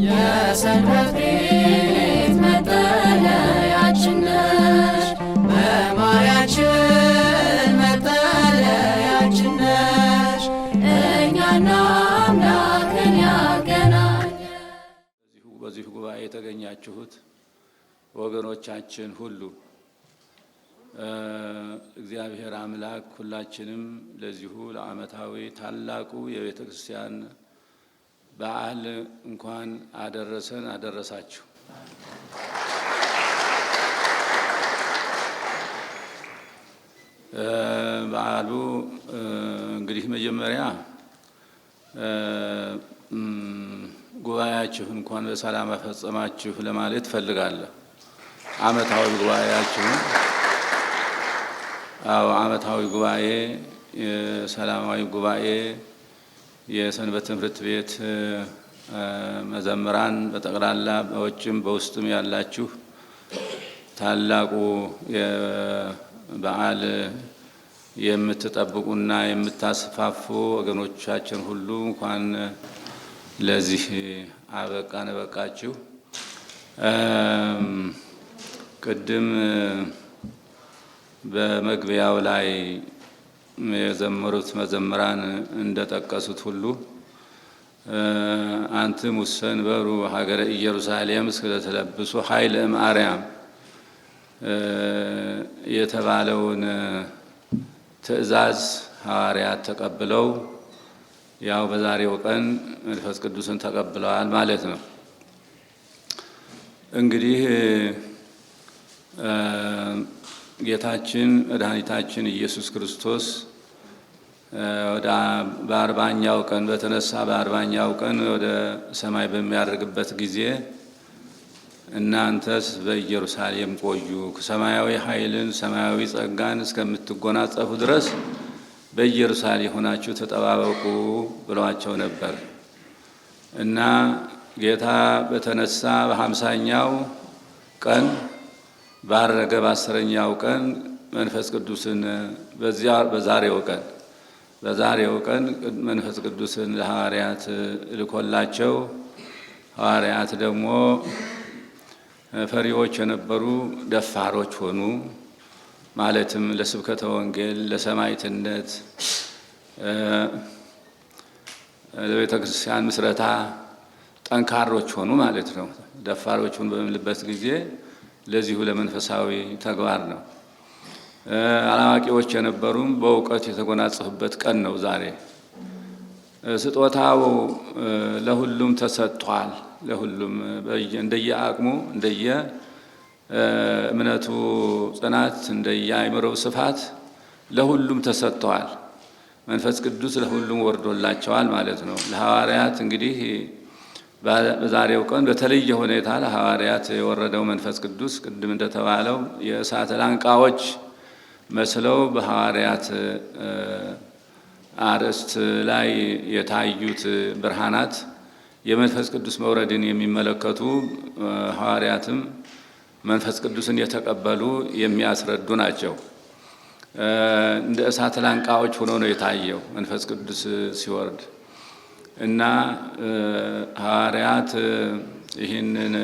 የሰንበት ቤት መጠለያችን ነሽ፣ መማሪያችን መጠለያችን ነሽ፣ እኛና አምላክን ያገናኘ። በዚሁ ጉባኤ የተገኛችሁት ወገኖቻችን ሁሉ እግዚአብሔር አምላክ ሁላችንም ለዚሁ ለዓመታዊ ታላቁ የቤተ ክርስቲያን በዓል እንኳን አደረሰን አደረሳችሁ። በዓሉ እንግዲህ መጀመሪያ ጉባኤያችሁ እንኳን በሰላም አፈጸማችሁ ለማለት እፈልጋለሁ። ዓመታዊ ጉባኤያችሁን ዓመታዊ ጉባኤ የሰላማዊ ጉባኤ የሰንበት ትምህርት ቤት መዘምራን በጠቅላላ በውጭም በውስጥም ያላችሁ ታላቁ የበዓል የምትጠብቁና የምታስፋፉ ወገኖቻችን ሁሉ እንኳን ለዚህ አበቃን በቃችሁ። ቅድም በመግቢያው ላይ የዘመሩት መዘምራን እንደጠቀሱት ሁሉ አንትሙ ሰንበሩ ሀገረ ኢየሩሳሌም እስከተለብሱ ኃይለ እምአርያም የተባለውን ትእዛዝ ሐዋርያት ተቀብለው ያው በዛሬው ቀን መንፈስ ቅዱስን ተቀብለዋል ማለት ነው። እንግዲህ ጌታችን መድኃኒታችን ኢየሱስ ክርስቶስ በአርባኛው ቀን በተነሳ በአርባኛው ቀን ወደ ሰማይ በሚያደርግበት ጊዜ እናንተስ በኢየሩሳሌም ቆዩ፣ ሰማያዊ ኃይልን ሰማያዊ ጸጋን እስከምትጎናጸፉ ድረስ በኢየሩሳሌም ሆናችሁ ተጠባበቁ ብሏቸው ነበር እና ጌታ በተነሳ በ50ኛው ቀን ባረገ በ10ኛው ቀን መንፈስ ቅዱስን በዛሬው ቀን መንፈስ ቅዱስን ለሐዋርያት ልኮላቸው ሐዋርያት ደግሞ ፈሪዎች የነበሩ ደፋሮች ሆኑ። ማለትም ለስብከተ ወንጌል፣ ለሰማዕትነት፣ ለቤተ ክርስቲያን ምስረታ ጠንካሮች ሆኑ ማለት ነው። ደፋሮች ሆኑ በምንልበት ጊዜ ለዚሁ ለመንፈሳዊ ተግባር ነው። አላዋቂዎች የነበሩም በእውቀት የተጎናጸፉበት ቀን ነው ዛሬ። ስጦታው ለሁሉም ተሰጥቷል። ለሁሉም እንደየአቅሙ እንደየ እምነቱ ጽናት እንደየአእምሮው ስፋት ለሁሉም ተሰጥቷል። መንፈስ ቅዱስ ለሁሉም ወርዶላቸዋል ማለት ነው። ለሐዋርያት እንግዲህ በዛሬው ቀን በተለየ ሁኔታ ለሐዋርያት የወረደው መንፈስ ቅዱስ ቅድም እንደተባለው የእሳት ላንቃዎች መስለው በሐዋርያት አርእስት ላይ የታዩት ብርሃናት የመንፈስ ቅዱስ መውረድን የሚመለከቱ ሐዋርያትም መንፈስ ቅዱስን የተቀበሉ የሚያስረዱ ናቸው። እንደ እሳት ላንቃዎች ሆኖ ነው የታየው መንፈስ ቅዱስ ሲወርድ እና ሐዋርያት ይህንን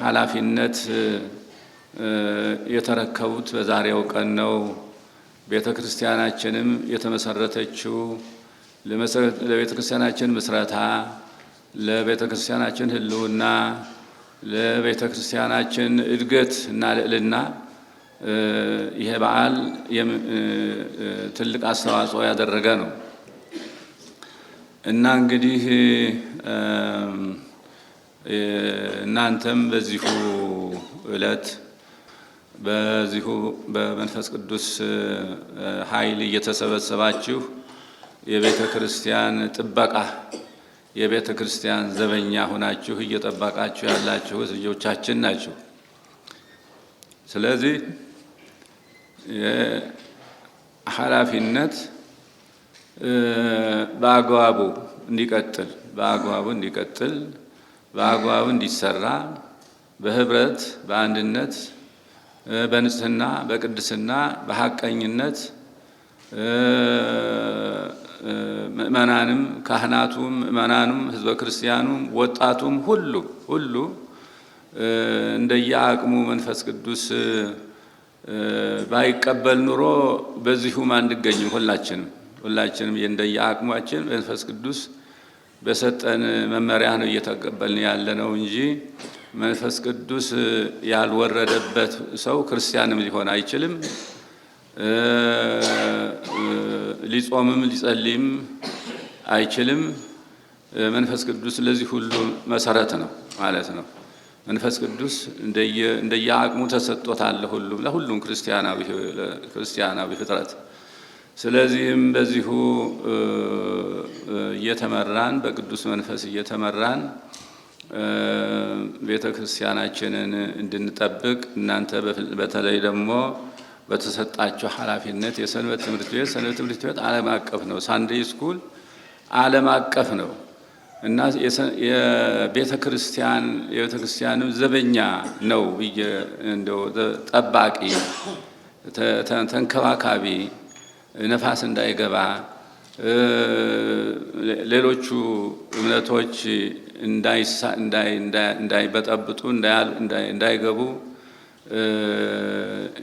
ኃላፊነት የተረከቡት በዛሬው ቀን ነው። ቤተ ክርስቲያናችንም የተመሰረተችው ለቤተ ክርስቲያናችን ምስረታ፣ ለቤተ ክርስቲያናችን ሕልውና፣ ለቤተ ክርስቲያናችን እድገት እና ልዕልና ይሄ በዓል ትልቅ አስተዋጽኦ ያደረገ ነው እና እንግዲህ እናንተም በዚሁ ዕለት በዚሁ በመንፈስ ቅዱስ ኃይል እየተሰበሰባችሁ የቤተ ክርስቲያን ጥበቃ የቤተ ክርስቲያን ዘበኛ ሆናችሁ እየጠበቃችሁ ያላችሁት ልጆቻችን ናችሁ። ስለዚህ ኃላፊነት በአግባቡ እንዲቀጥል እንዲሰራ በህብረት በአንድነት በንጽህና በቅድስና በሐቀኝነት ምእመናንም ካህናቱም ምእመናኑም ሕዝበ ክርስቲያኑም ወጣቱም ሁሉ እንደየአቅሙ መንፈስ ቅዱስ ባይቀበል ኑሮ በዚሁም አንገኝም። ሁላችንም እንደየአቅማችን መንፈስ ቅዱስ በሰጠን መመሪያ ነው እየተቀበልን ያለ ነው እንጂ መንፈስ ቅዱስ ያልወረደበት ሰው ክርስቲያንም ሊሆን አይችልም። ሊጾምም ሊጸልይም አይችልም። መንፈስ ቅዱስ ለዚህ ሁሉ መሰረት ነው ማለት ነው። መንፈስ ቅዱስ እንደየአቅሙ ተሰጥቶታል ለሁሉም ክርስቲያናዊ ፍጥረት። ስለዚህም በዚሁ እየተመራን በቅዱስ መንፈስ እየተመራን ቤተ ክርስቲያናችንን እንድንጠብቅ እናንተ በተለይ ደግሞ በተሰጣቸው ኃላፊነት የሰንበት ትምህርት ቤት ዓለም አቀፍ ነው። ሳንዴይ ስኩል ዓለም አቀፍ ነው እና የቤተ ክርስቲያን ዘበኛ ነው ብዬ እንደው ጠባቂ ተንከባካቢ ነፋስ እንዳይገባ ሌሎቹ እምነቶች እንዳይበጠብጡ እንዳይገቡ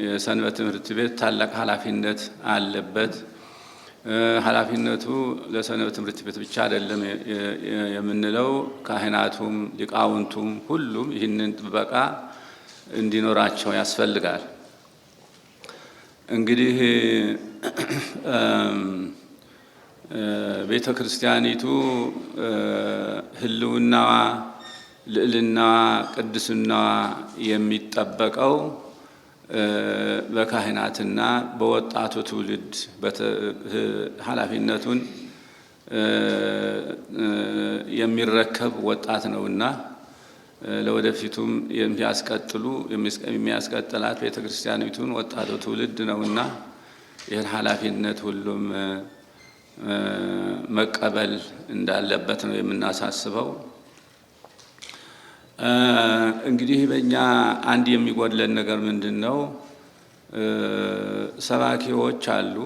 የሰንበት ትምህርት ቤት ታላቅ ኃላፊነት አለበት። ኃላፊነቱ ለሰንበት ትምህርት ቤት ብቻ አይደለም የምንለው፣ ካህናቱም ሊቃውንቱም ሁሉም ይህንን ጥበቃ እንዲኖራቸው ያስፈልጋል። እንግዲህ ቤተ ክርስቲያኒቱ ሕልውናዋ፣ ልዕልናዋ፣ ቅድስናዋ የሚጠበቀው በካህናትና በወጣቱ ትውልድ ኃላፊነቱን የሚረከብ ወጣት ነውና ለወደፊቱም የሚያስቀጥላት ቤተ ክርስቲያኒቱን ወጣቱ ትውልድ ነውና ይህን ኃላፊነት ሁሉም መቀበል እንዳለበት ነው የምናሳስበው። እንግዲህ በእኛ አንድ የሚጎድለን ነገር ምንድን ነው? ሰባኪዎች አሉ።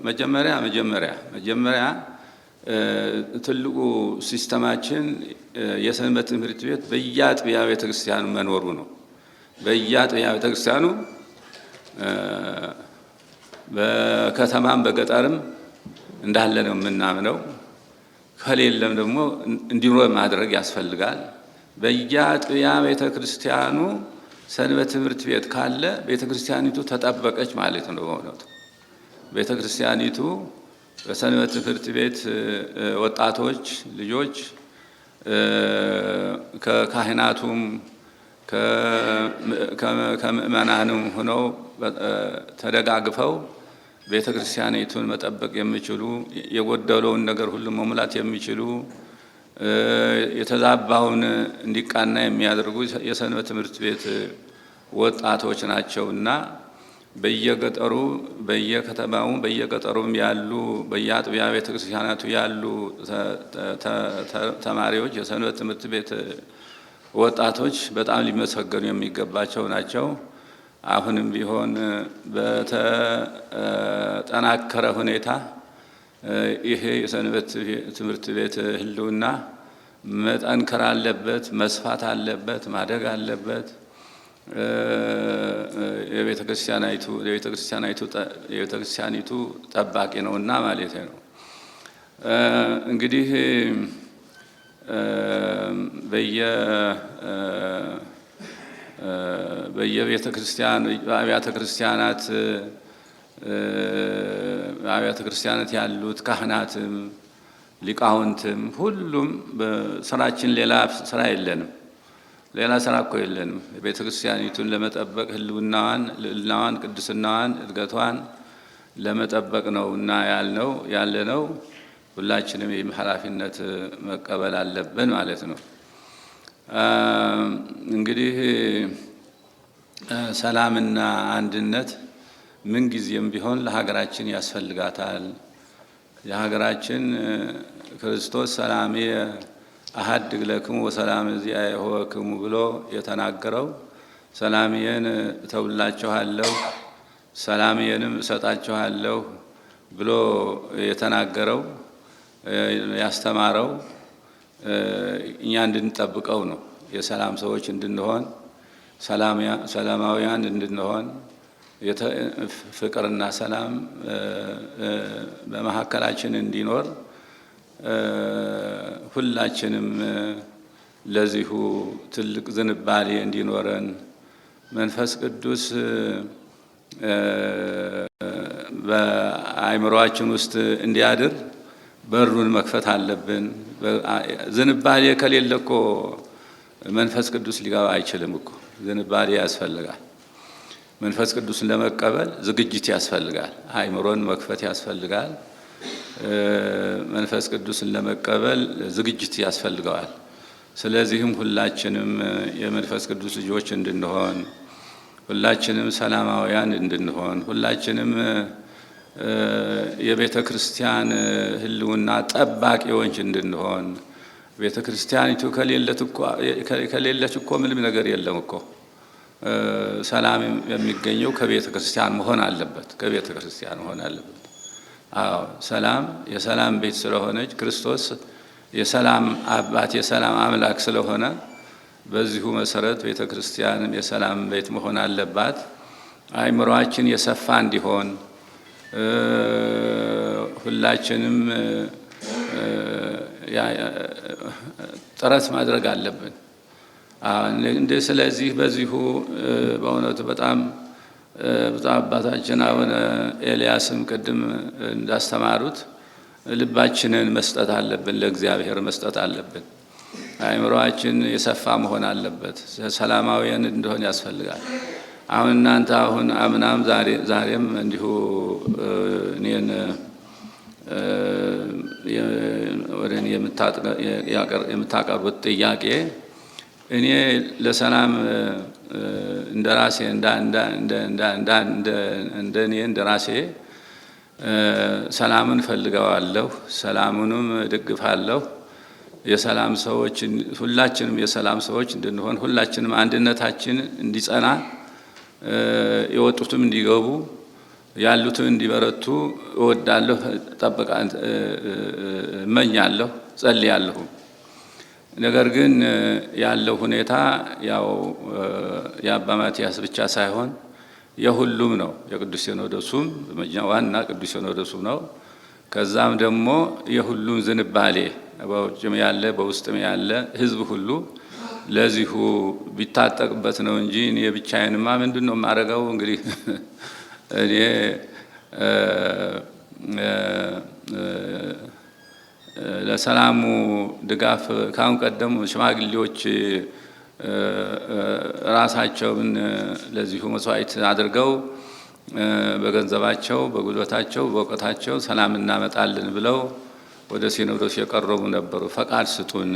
መጀመሪያ ትልቁ ሲስተማችን የሰንበት ትምህርት ቤት በየአጥቢያ ቤተክርስቲያኑ መኖሩ ነው። በየአጥቢያ ቤተክርስቲያኑ በከተማም በገጠርም እንዳለ ነው የምናምነው። ከሌለም ደግሞ እንዲኖር ማድረግ ያስፈልጋል። በየአጥቢያ ቤተክርስቲያኑ ሰንበት ትምህርት ቤት ካለ ቤተክርስቲያኒቱ ተጠበቀች ማለት ነው። በእውነቱ ቤተክርስቲያኒቱ በሰንበት ትምህርት ቤት ወጣቶች ልጆች ከካህናቱም ከምእመናንም ሆነው ተደጋግፈው ቤተ ክርስቲያኒቱን መጠበቅ የሚችሉ የጎደለውን ነገር ሁሉ መሙላት የሚችሉ የተዛባውን እንዲቃና የሚያደርጉ የሰንበት ትምህርት ቤት ወጣቶች ናቸውና በየገጠሩ በየከተማው በየገጠሩም ያሉ በየአጥቢያ ቤተ ክርስቲያናቱ ያሉ ተማሪዎች የሰንበት ትምህርት ቤት ወጣቶች በጣም ሊመሰገኑ የሚገባቸው ናቸው። አሁንም ቢሆን በተጠናከረ ሁኔታ ይሄ የሰንበት ትምህርት ቤት ሕልውና መጠንከር አለበት፣ መስፋት አለበት፣ ማደግ አለበት። የቤተ ክርስቲያኒቱ ጠባቂ ነውና ማለት ነው። እንግዲህ በየቤተ ክርስቲያን አብያተ ክርስቲያናት ያሉት ካህናትም ሊቃውንትም ሁሉም በስራችን ሌላ ስራ የለንም። ሌላ ስራ እኮ የለንም። የቤተ ክርስቲያኒቱን ለመጠበቅ ሕልውናዋን፣ ልዕልናዋን፣ ቅድስናዋን፣ እድገቷን ለመጠበቅ ነው እና ያለነው ሁላችንም ይህም ኃላፊነት መቀበል አለብን ማለት ነው። እንግዲህ ሰላምና አንድነት ምንጊዜም ቢሆን ለሀገራችን ያስፈልጋታል። የሀገራችን ክርስቶስ ሰላሜ አሐድግ ለክሙ ወሰላም እዚአየሆክሙ ብሎ የተናገረው ሰላሜን እተውላችኋለሁ፣ ሰላሜንም እሰጣችኋለሁ፣ ብሎ የተናገረው ያስተማረው እኛ እንድንጠብቀው ነው። የሰላም ሰዎች እንድንሆን፣ ሰላማውያን እንድንሆን፣ ፍቅርና ሰላም በመካከላችን እንዲኖር ሁላችንም ለዚሁ ትልቅ ዝንባሌ እንዲኖረን መንፈስ ቅዱስ በአእምሮአችን ውስጥ እንዲያድር በሩን መክፈት አለብን። ዝንባሌ ከሌለ እኮ መንፈስ ቅዱስ ሊገባ አይችልም እኮ። ዝንባሌ ያስፈልጋል። መንፈስ ቅዱስን ለመቀበል ዝግጅት ያስፈልጋል። አእምሮን መክፈት ያስፈልጋል። መንፈስ ቅዱስን ለመቀበል ዝግጅት ያስፈልገዋል። ስለዚህም ሁላችንም የመንፈስ ቅዱስ ልጆች እንድንሆን፣ ሁላችንም ሰላማውያን እንድንሆን፣ ሁላችንም የቤተ ክርስቲያን ሕልውና ጠባቂዎች እንድንሆን። ቤተ ክርስቲያኒቱ ከሌለች እኮ ምንም ነገር የለም እኮ። ሰላም የሚገኘው ከቤተ ክርስቲያን መሆን አለበት። ከቤተ ክርስቲያን መሆን አለበት። አዎ፣ ሰላም የሰላም ቤት ስለሆነች ክርስቶስ የሰላም አባት የሰላም አምላክ ስለሆነ በዚሁ መሰረት ቤተ ክርስቲያንም የሰላም ቤት መሆን አለባት። አእምሮአችን የሰፋ እንዲሆን ሁላችንም ጥረት ማድረግ አለብን። ስለዚህ በዚሁ በእውነቱ በጣም አባታችን አቡነ ኤልያስም ቅድም እንዳስተማሩት ልባችንን መስጠት አለብን፣ ለእግዚአብሔር መስጠት አለብን። አእምሮአችን የሰፋ መሆን አለበት። ሰላማዊያን እንደሆን ያስፈልጋል። አሁን እናንተ አምናም ዛሬም እንዲሁ እኔን ወደ እኔ የምታቀርቡት ጥያቄ እኔ ለሰላም እንደራሴ እንደራሴ ሰላምን ፈልገዋለሁ፣ ሰላሙንም ደግፋለሁ። የሰላም ሰዎች ሁላችንም የሰላም ሰዎች እንድንሆን፣ ሁላችንም አንድነታችን እንዲጸና፣ የወጡትም እንዲገቡ፣ ያሉትም እንዲበረቱ እወዳለሁ፣ እመኛለሁ፣ ጸልያለሁ። ነገር ግን ያለው ሁኔታ ያው የአባ ማትያስ ብቻ ሳይሆን የሁሉም ነው። የቅዱስ ሲኖዶሱም ዋና ቅዱስ ሲኖዶሱም ነው። ከዛም ደግሞ የሁሉም ዝንባሌ በውጭም ያለ በውስጥም ያለ ሕዝብ ሁሉ ለዚሁ ቢታጠቅበት ነው እንጂ እኔ ብቻዬንማ ምንድን ነው የማደርገው? እንግዲህ እኔ ለሰላሙ ድጋፍ ካሁን ቀደም ሽማግሌዎች ራሳቸውን ለዚሁ መስዋዕት አድርገው በገንዘባቸው፣ በጉልበታቸው፣ በእውቀታቸው ሰላም እናመጣለን ብለው ወደ ሲኖዶስ የቀረቡ ነበሩ። ፈቃድ ስጡን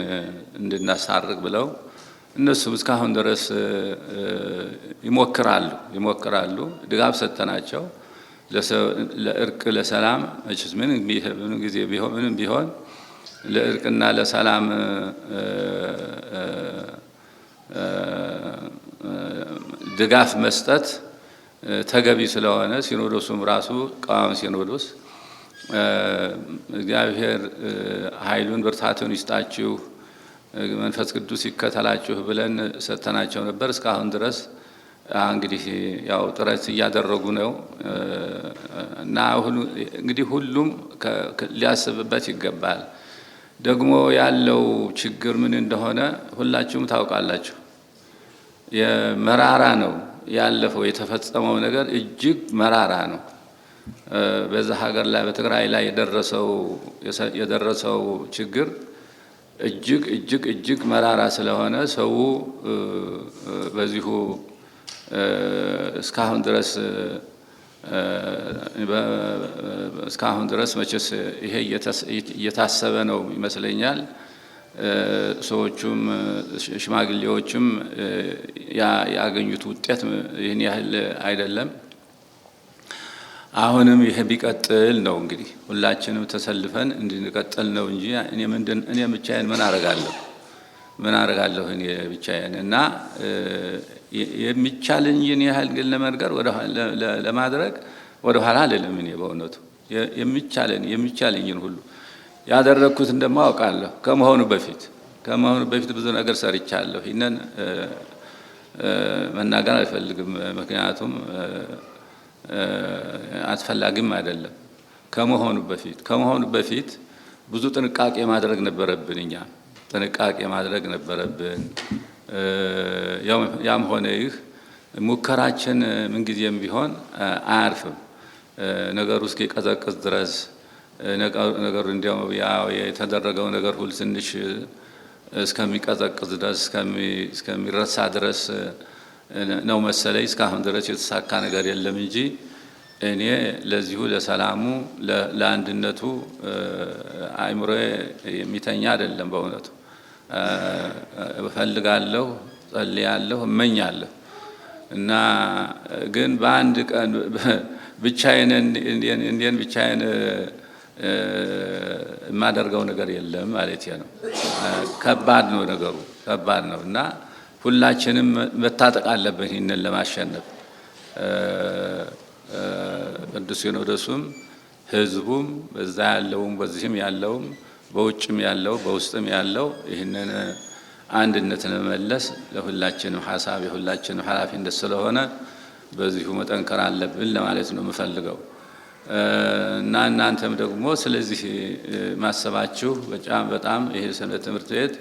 እንድናሳርግ ብለው እነሱም እስካሁን ድረስ ይሞክራሉ። ድጋፍ ሰጥተናቸው ለእርቅ ለሰላም መቼስ ምንም ጊዜ ምንም ቢሆን ለእርቅና ለሰላም ድጋፍ መስጠት ተገቢ ስለሆነ ሲኖዶሱም ራሱ ቃዋም ሲኖዶስ እግዚአብሔር ኃይሉን ብርታቱን ይስጣችሁ፣ መንፈስ ቅዱስ ይከተላችሁ ብለን ሰጥተናቸው ነበር። እስካሁን ድረስ እንግዲህ ያው ጥረት እያደረጉ ነው እና እንግዲህ ሁሉም ሊያስብበት ይገባል። ደግሞ ያለው ችግር ምን እንደሆነ ሁላችሁም ታውቃላችሁ። የመራራ ነው ያለፈው የተፈጸመው ነገር እጅግ መራራ ነው። በዛ ሀገር ላይ በትግራይ ላይ የደረሰው ችግር እጅግ መራራ ስለሆነ ሰው በዚሁ እስካሁን ድረስ መቼስ ይሄ እየታሰበ ነው ይመስለኛል። ሰዎቹም ሽማግሌዎችም ያገኙት ውጤት ይህን ያህል አይደለም። አሁንም ይሄ ቢቀጥል ነው እንግዲህ ሁላችንም ተሰልፈን እንድንቀጥል ነው እንጂ እኔ ብቻዬን ምን አረጋለሁ እኔ ብቻዬን እና የሚቻለኝን ያህል ግን ለማድረግ ወደ ኋላ አልልም። እኔ በእውነቱ የሚቻለኝን ሁሉ ያደረኩት እንደማውቃለሁ። ከመሆኑ በፊት ብዙ ነገር ሰርቻለሁ። ይሄንን መናገር አልፈልግም፣ ምክንያቱም አስፈላጊም አይደለም። ከመሆኑ በፊት ብዙ ጥንቃቄ ማድረግ ነበረብን። ጥንቃቄ ማድረግ ነበረብን። ያም ሆነ ይህ ሙከራችን ምንጊዜም ቢሆን አያርፍም። ነገሩ እስኪቀዘቅዝ ድረስ ነገሩ እንዲያው ያው የተደረገው ነገር ሁሉ ትንሽ እስከሚቀዘቅዝ ድረስ እስከሚረሳ ድረስ ነው መሰለኝ። እስካሁን ድረስ የተሳካ ነገር የለም እንጂ እኔ ለዚሁ ለሰላሙ ለአንድነቱ አእምሮዬ የሚተኛ አይደለም። በእውነቱ እፈልጋለሁ፣ ጸልያለሁ፣ እመኛለሁ እና ግን በአንድ ቀን ብቻዬን የማደርገው ነገር የለም ማለት ነው። ከባድ ነው ነገሩ፣ ከባድ ነው እና ሁላችንም መታጠቅ አለብን ይህንን ለማሸነፍ። ቅዱስ ሲኖዶሱም ሕዝቡም በዛ ያለውም በዚህም ያለውም በውጭም ያለው በውስጥም ያለው ይህንን አንድነት ለመመለስ ለሁላችንም ሀሳብ የሁላችንም ኃላፊነት ስለሆነ በዚሁ መጠንከር አለብን ለማለት ነው የምፈልገው። እና እናንተም ደግሞ ስለዚህ ማሰባችሁ በጣም ይሄ ሰንበት ትምህርት ቤት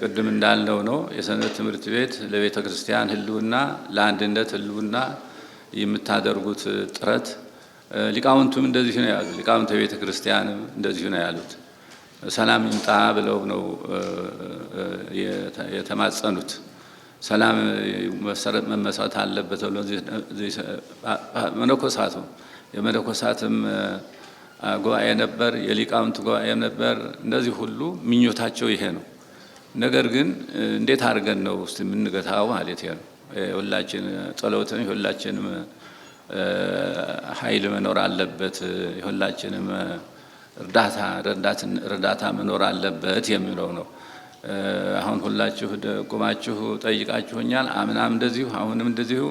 ቅድም እንዳልነው ነው። የሰንበት ትምህርት ቤት ለቤተ ክርስቲያን ሕልውና ለአንድነት ሕልውና የምታደርጉት ጥረት ሊቃውንቱም እንደዚህ ነው ያሉት። ሊቃውንቱ ቤተ ክርስቲያንም እንደዚህ ነው ያሉት። ሰላም ይምጣ ብለው ነው የተማጸኑት። ሰላም መመስረት አለበት ብለው መነኮሳቱም የመነኮሳትም ጉባኤ ነበር፣ የሊቃውንት ጉባኤ ነበር። እንደዚህ ሁሉ ምኞታቸው ይሄ ነው። ነገር ግን እንዴት አድርገን ነው እስቲ የምንገታው ማለት ነው። ሁላችን ጸሎትም ሁላችንም ኃይል መኖር አለበት። ሁላችንም እርዳታ መኖር አለበት የሚለው ነው። አሁን ሁላችሁ ቆማችሁ ጠይቃችሁኛል። አምናም እንደዚሁ አሁንም እንደዚሁ።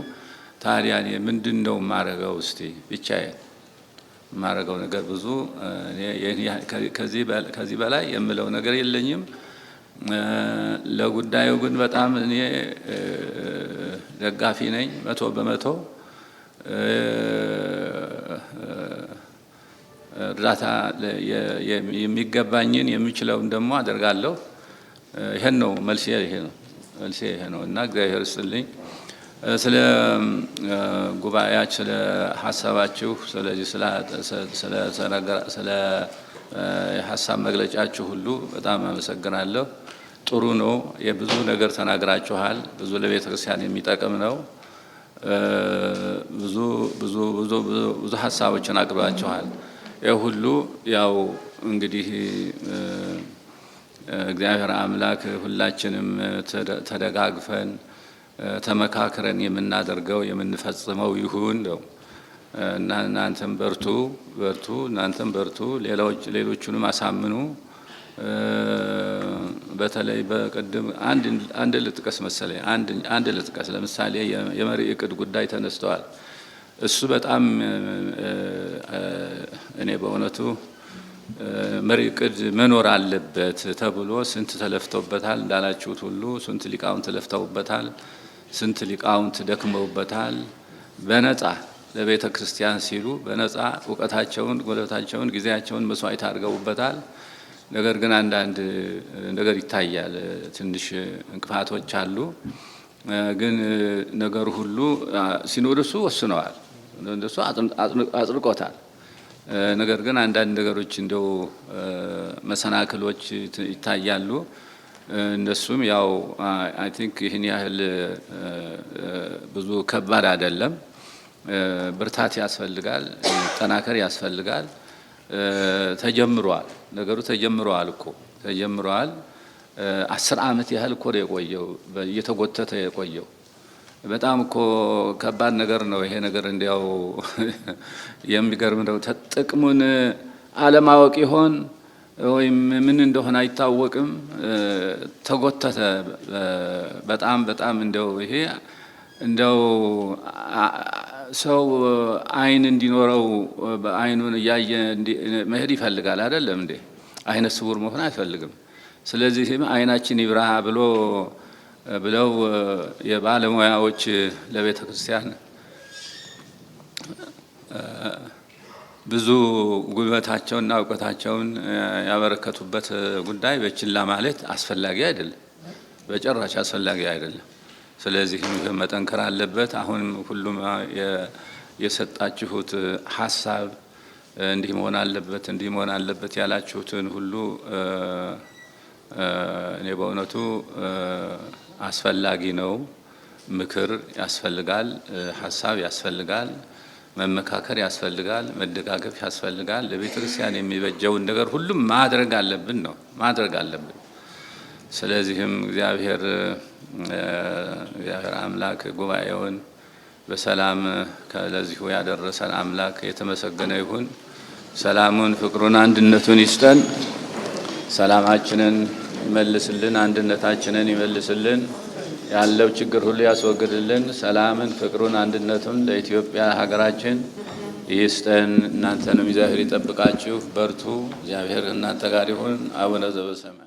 ታዲያ እኔ ምንድን ነው የማደርገው? እስቲ ብቻዬን የማደርገው ነገር ብዙ ከዚህ በላይ የምለው ነገር የለኝም። ለጉዳዩ ግን በጣም እኔ ደጋፊ ነኝ 100%። እርዳታ የሚገባኝን የሚችለውን ደግሞ አደርጋለሁ። ይሄን ነው መልሴ፣ ይሄ ነው እና እግዚአብሔር ይስጥልኝ። ስለ ጉባኤያችሁ፣ ስለ ሀሳባችሁ፣ ስለዚህ ስለ የሀሳብ መግለጫችሁ ሁሉ በጣም አመሰግናለሁ። ጥሩ ነው። የብዙ ነገር ተናግራችኋል። ብዙ ለቤተ ክርስቲያን የሚጠቅም ነው። ብዙ ሀሳቦችን አቅርባችኋል። ይህ ሁሉ ያው እንግዲህ እግዚአብሔር አምላክ ሁላችንም ተደጋግፈን ተመካክረን የምናደርገው የምንፈጽመው ይሁን ነው እና እናንተም በርቱ፣ እናንተም በርቱ፣ ሌሎቹንም አሳምኑ። በተለይ በቅድም አንድ ልጥቀስ መሰለኝ፣ አንድ ልጥቀስ። ለምሳሌ የመሪ ዕቅድ ጉዳይ ተነስተዋል። እሱ በጣም እኔ በእውነቱ መሪ ዕቅድ መኖር አለበት ተብሎ ስንት ተለፍተውበታል። እንዳላችሁት ሁሉ ስንት ሊቃውንት ለፍተውበታል፣ ስንት ሊቃውንት ደክመውበታል። በነጻ ለቤተ ክርስቲያን ሲሉ በነጻ እውቀታቸውን፣ ጉልበታቸውን፣ ጊዜያቸውን መስዋዕት አድርገውበታል። ነገር ግን አንዳንድ ነገር ይታያል። ትንሽ እንቅፋቶች አሉ። ግን ነገሩ ሁሉ ሲኖዶሱ ወስነዋል፣ እንደሱ አጽድቆታል። ነገር ግን አንዳንድ ነገሮች እንደው መሰናክሎች ይታያሉ። እነሱም ያው አይ ቲንክ ይህን ያህል ብዙ ከባድ አይደለም። ብርታት ያስፈልጋል፣ ጠናከር ያስፈልጋል። ተጀምሯል፣ ነገሩ ተጀምሯል እኮ ተጀምሯል። 10 ዓመት ያህል እኮ ነው የቆየው፣ እየተጎተተ የቆየው። በጣም እኮ ከባድ ነገር ነው ይሄ ነገር። እንዲያው የሚገርም ነው። ጥቅሙን አለማወቅ ይሆን ወይም ምን እንደሆነ አይታወቅም። ተጎተተ በጣም እንደው ይሄ እንደው ሰው አይን እንዲኖረው አይኑን እያየ መሄድ ይፈልጋል አይደለም እንዴ? አይነ ስውር መሆን አይፈልግም። ስለዚህም አይናችን ይብራ ብለው የባለሙያዎች ለቤተ ክርስቲያን ብዙ ጉልበታቸውንና እውቀታቸውን ያበረከቱበት ጉዳይ በችላ ማለት አስፈላጊ አይደለም፣ በጭራሽ አስፈላጊ አይደለም። ስለዚህም መጠንከር አለበት። አሁንም ሁሉም የሰጣችሁት ሀሳብ እንዲህ መሆን አለበት ያላችሁትን ሁሉ እኔ በእውነቱ አስፈላጊ ነው። ምክር ያስፈልጋል፣ ሀሳብ ያስፈልጋል፣ መመካከር ያስፈልጋል፣ መደጋገፍ ያስፈልጋል። ለቤተ ክርስቲያን የሚበጀውን ነገር ሁሉም ማድረግ አለብን። ስለዚህም እግዚአብሔር አምላክ ጉባኤውን በሰላም ለዚሁ ያደረሰን አምላክ የተመሰገነ ይሁን። ሰላሙን፣ ፍቅሩን፣ አንድነቱን ይስጠን። ሰላማችንን ይመልስልን፣ አንድነታችንን ይመልስልን፣ ያለው ችግር ሁሉ ያስወግድልን። ሰላምን፣ ፍቅሩን፣ አንድነቱን ለኢትዮጵያ ሀገራችን ይስጠን። እናንተንም እግዚአብሔር ይጠብቃችሁ። በርቱ። እግዚአብሔር እናንተ ጋር ይሁን። አቡነ ዘበሰማያት